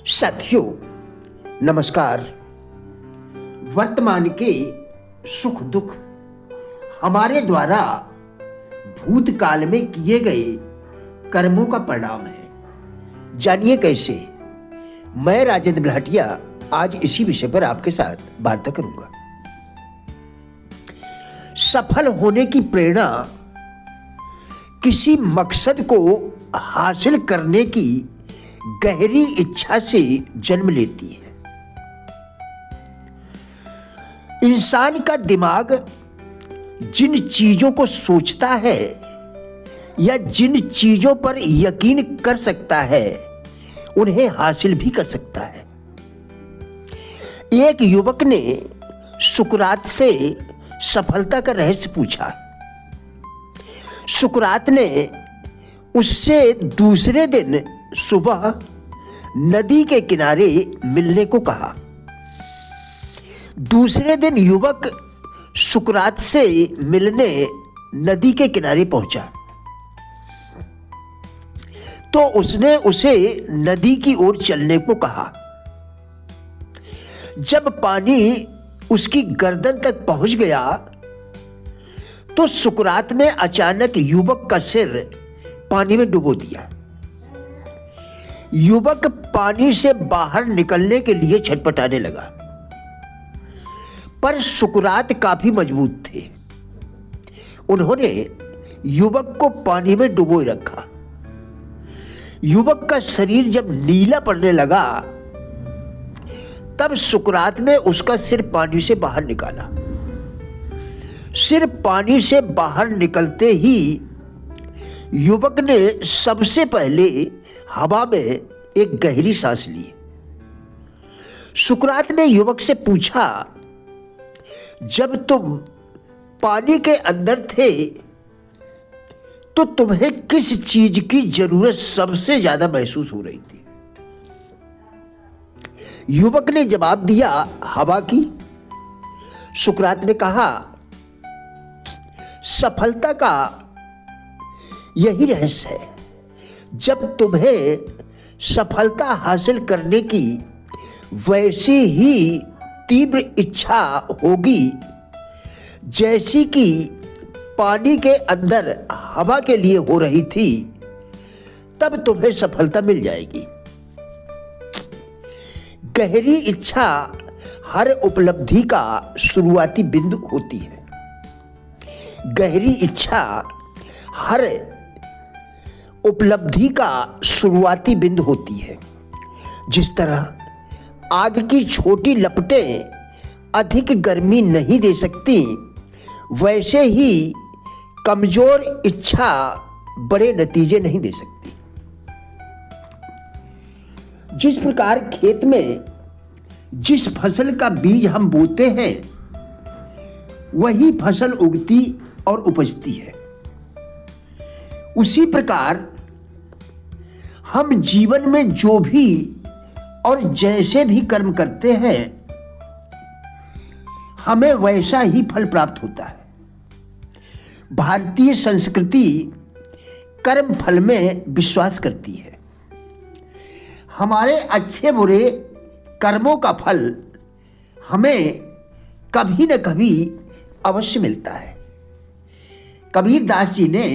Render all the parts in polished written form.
साथियों नमस्कार। वर्तमान के सुख दुख हमारे द्वारा भूतकाल में किए गए कर्मों का परिणाम है। जानिए कैसे। मैं राजेंद्र भाटिया आज इसी विषय पर आपके साथ वार्ता करूंगा। सफल होने की प्रेरणा किसी मकसद को हासिल करने की गहरी इच्छा से जन्म लेती है। इंसान का दिमाग जिन चीजों को सोचता है या जिन चीजों पर यकीन कर सकता है उन्हें हासिल भी कर सकता है। एक युवक ने सुकरात से सफलता का रहस्य पूछा। सुकरात ने उससे दूसरे दिन सुबह नदी के किनारे मिलने को कहा। दूसरे दिन युवक सुकरात से मिलने नदी के किनारे पहुंचा तो उसने उसे नदी की ओर चलने को कहा। जब पानी उसकी गर्दन तक पहुंच गया तो सुकरात ने अचानक युवक का सिर पानी में डुबो दिया। युवक पानी से बाहर निकलने के लिए छटपटाने लगा, पर सुकरात काफी मजबूत थे। उन्होंने युवक को पानी में डुबोए रखा। युवक का शरीर जब नीला पड़ने लगा तब सुकरात ने उसका सिर पानी से बाहर निकाला। सिर पानी से बाहर निकलते ही युवक ने सबसे पहले हवा में एक गहरी सांस ली। सुकरात ने युवक से पूछा, जब तुम पानी के अंदर थे तो तुम्हें किस चीज की जरूरत सबसे ज्यादा महसूस हो रही थी? युवक ने जवाब दिया, हवा की। सुकरात ने कहा, सफलता का यही रहस्य है। जब तुम्हें सफलता हासिल करने की वैसी ही तीव्र इच्छा होगी जैसी कि पानी के अंदर हवा के लिए हो रही थी, तब तुम्हें सफलता मिल जाएगी। गहरी इच्छा हर उपलब्धि का शुरुआती बिंदु होती है। गहरी इच्छा हर उपलब्धि का शुरुआती बिंदु होती है। जिस तरह आग की छोटी लपटें अधिक गर्मी नहीं दे सकती, वैसे ही कमजोर इच्छा बड़े नतीजे नहीं दे सकती। जिस प्रकार खेत में जिस फसल का बीज हम बोते हैं वही फसल उगती और उपजती है, उसी प्रकार हम जीवन में जो भी और जैसे भी कर्म करते हैं हमें वैसा ही फल प्राप्त होता है। भारतीय संस्कृति कर्म फल में विश्वास करती है। हमारे अच्छे बुरे कर्मों का फल हमें कभी न कभी अवश्य मिलता है। कबीर दास जी ने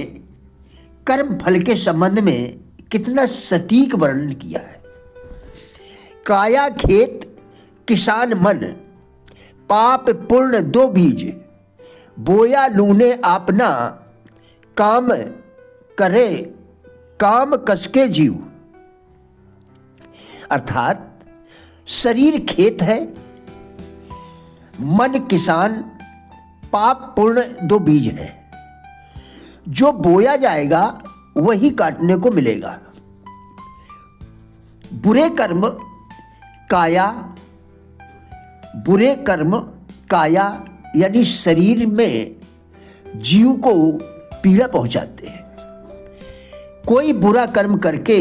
कर्म फल के संबंध में कितना सटीक वर्णन किया है। काया खेत किसान मन, पाप पुण्य दो बीज, बोया लूने आपना, काम करे काम कसके जीव। अर्थात शरीर खेत है, मन किसान, पाप पुण्य दो बीज है। जो बोया जाएगा वही काटने को मिलेगा। बुरे कर्म काया यानी शरीर में जीव को पीड़ा पहुंचाते हैं। कोई बुरा कर्म करके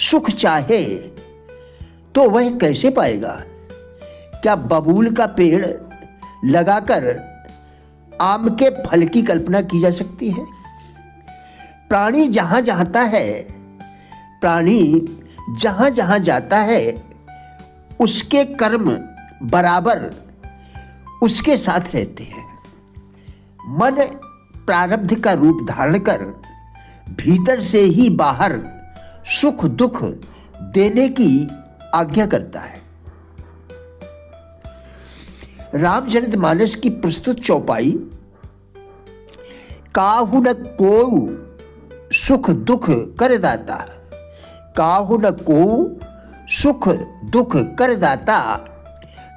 सुख चाहे तो वह कैसे पाएगा? क्या बबूल का पेड़ लगाकर आम के फल की कल्पना की जा सकती है? प्राणी जहां जाता है प्राणी जहां जहां जाता है उसके कर्म बराबर उसके साथ रहते हैं। मन प्रारब्ध का रूप धारण कर भीतर से ही बाहर सुख दुख देने की आज्ञा करता है। रामचरितमानस की प्रस्तुत चौपाई काहू न को सुख दुख कर दाता, काहू न को सुख दुख कर दाता,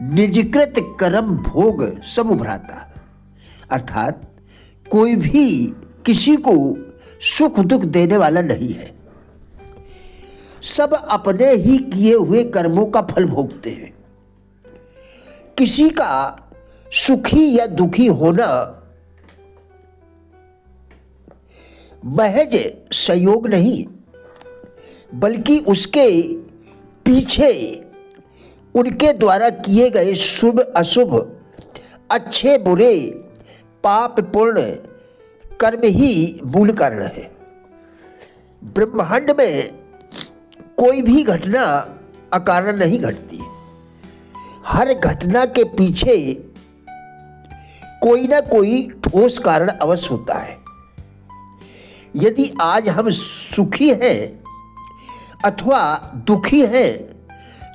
निजकृत कर्म भोग समुभ्राता। अर्थात कोई भी किसी को सुख दुख देने वाला नहीं है, सब अपने ही किए हुए कर्मों का फल भोगते हैं। किसी का सुखी या दुखी होना महज संयोग नहीं, बल्कि उसके पीछे उनके द्वारा किए गए शुभ अशुभ, अच्छे बुरे, पाप पुण्य कर्म ही मूल कारण है। ब्रह्मांड में कोई भी घटना अकारण नहीं घटती। हर घटना के पीछे कोई ना कोई ठोस कारण अवश्य होता है। यदि आज हम सुखी हैं अथवा दुखी हैं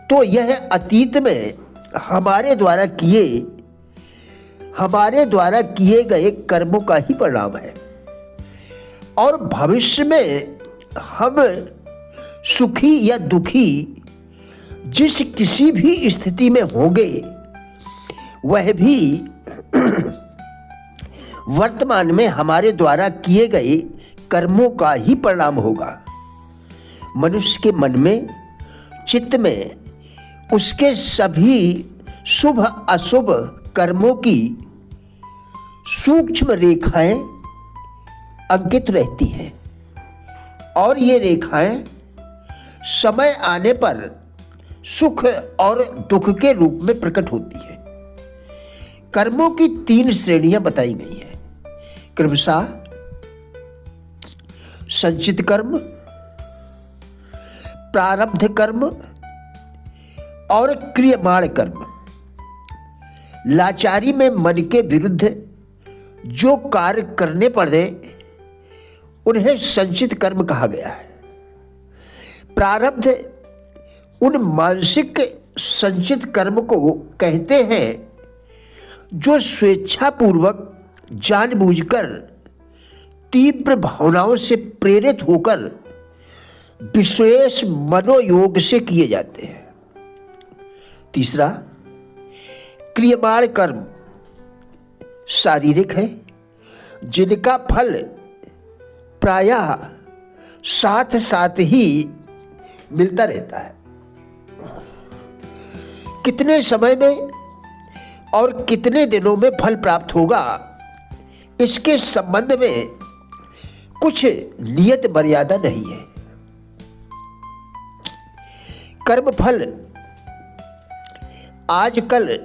तो यह अतीत में हमारे द्वारा किए गए कर्मों का ही परिणाम है, और भविष्य में हम सुखी या दुखी जिस किसी भी स्थिति में होंगे वह भी वर्तमान में हमारे द्वारा किए गए कर्मों का ही परिणाम होगा। मनुष्य के मन में, चित्त में उसके सभी शुभ अशुभ कर्मों की सूक्ष्म रेखाएं अंकित रहती हैं, और ये रेखाएं समय आने पर सुख और दुख के रूप में प्रकट होती है। कर्मों की 3 श्रेणियां बताई गई हैं, क्रमशः संचित कर्म, प्रारब्ध कर्म और क्रियमाण कर्म। लाचारी में मन के विरुद्ध जो कार्य करने पड़े उन्हें संचित कर्म कहा गया है। प्रारब्ध उन मानसिक संचित कर्म को कहते हैं जो स्वेच्छापूर्वक जानबूझकर तीव्र भावनाओं से प्रेरित होकर विशेष मनोयोग से किए जाते हैं। तीसरा, क्रियमाण कर्म शारीरिक है, जिनका फल प्रायः साथ साथ ही मिलता रहता है। कितने समय में और कितने दिनों में फल प्राप्त होगा, इसके संबंध में कुछ नियत मर्यादा नहीं है। कर्म फल आजकल,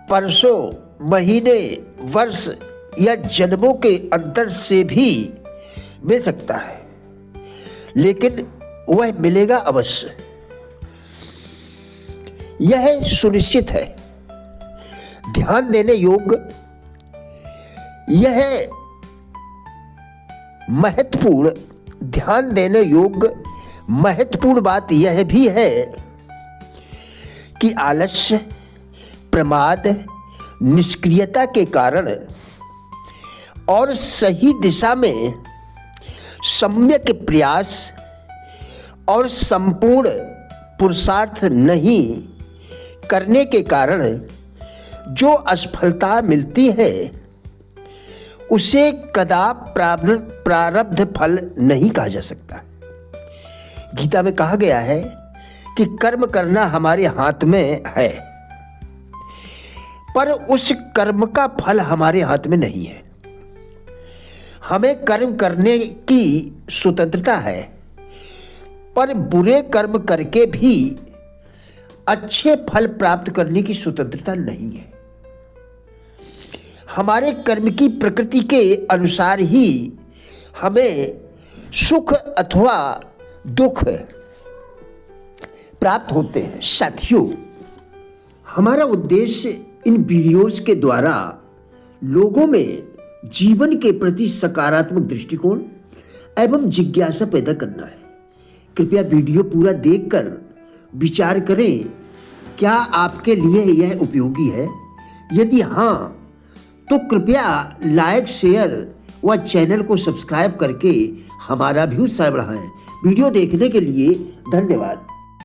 परसों, महीने, वर्ष या जन्मों के अंतर से भी मिल सकता है, लेकिन वह मिलेगा अवश्य, यह सुनिश्चित है। ध्यान देने योग्य महत्वपूर्ण बात यह भी है कि आलस्य, प्रमाद, निष्क्रियता के कारण और सही दिशा में सम्यक प्रयास और संपूर्ण पुरुषार्थ नहीं करने के कारण जो असफलता मिलती है उसे कदापि प्रारब्ध फल नहीं कहा जा सकता। गीता में कहा गया है कि कर्म करना हमारे हाथ में है, पर उस कर्म का फल हमारे हाथ में नहीं है। हमें कर्म करने की स्वतंत्रता है, पर बुरे कर्म करके भी अच्छे फल प्राप्त करने की स्वतंत्रता नहीं है। हमारे कर्म की प्रकृति के अनुसार ही हमें सुख अथवा दुख प्राप्त होते हैं। साथियों, हमारा उद्देश्य इन वीडियोस के द्वारा लोगों में जीवन के प्रति सकारात्मक दृष्टिकोण एवं जिज्ञासा पैदा करना है। कृपया वीडियो पूरा देखकर विचार करें, क्या आपके लिए यह उपयोगी है? यदि हाँ, तो कृपया लाइक, शेयर व चैनल को सब्सक्राइब करके हमारा भी उत्साह बढ़ाएं। वीडियो देखने के लिए धन्यवाद।